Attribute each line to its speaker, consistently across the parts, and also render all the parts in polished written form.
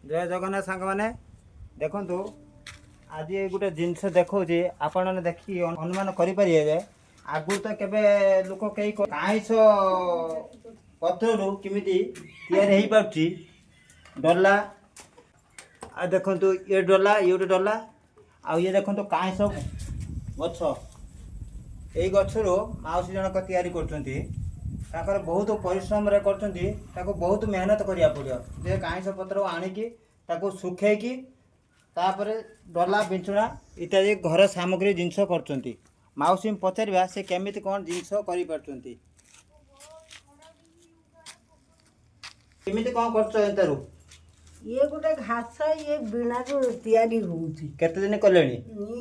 Speaker 1: जय जगन्नाथ सांग मैंने देखु आज गोटे जिनस देखा आपण देखिए अनुमान करें आगु तो केवे लोक कई काईस पत्र केमी या डला आ देखु ये डला ये गोटे डला आ ये देखो काईस गछ यही गचर मौसी जनक या बहुत परिश्रम कर बहुत मेहनत करा पड़ो जे काईस पत्र आणिकी सुखेकी तापर डला बिछुणा इत्यादि घर सामग्री जिनस कर मौसी पचारा से केमी कौन जिनस करमी कौन कर
Speaker 2: ये गोटे घास ये बिना तैयारी होउची
Speaker 1: केते दिन कलेनी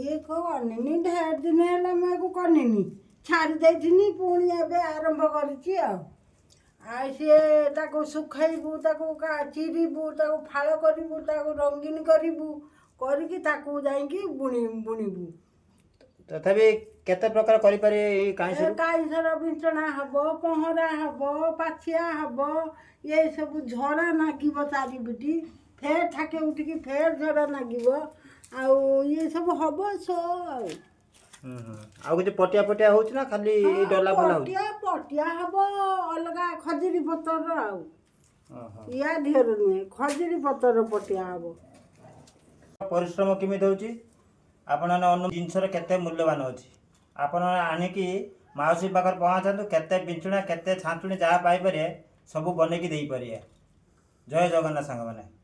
Speaker 2: ये कनिनी ढेर दिन है मैं को कनिनी छाड़ी देथिनी पुणी एबे आरंभ करची आ से ताको सुखाइबू ताको का चिरीबू ताको फाळ करिबू ताको रंगीन करिबू करिकी ताको जाईकी बुणीबू
Speaker 1: तथापि केते प्रकार करि पारे
Speaker 2: काईसर बिंचना हबो पहरा हबो पाछिया हबो ये सब झरा नागिबो चारिबुटी फेर ठाके उठिकी फेर झरा नागिबो आउ ये सब हबो सो
Speaker 1: आउ किछ पटिया पटिया होउछ ना खाली डला बला होउछ
Speaker 2: पटिया हबो अलगा खजरी पतर आउ या ढेर नुहे खजरी पतर पटिया हबो
Speaker 1: परिश्रम किमि दउची आपण जिनसर केते मूल्यवान अच्छी आपण आणिकी मौसी पाखर पहुँचतु केते बिछुणा केते छाँचुणी जहाँ पाइपर सब बनईकी दे पारे। जय जगन्नाथ सांग मैंने।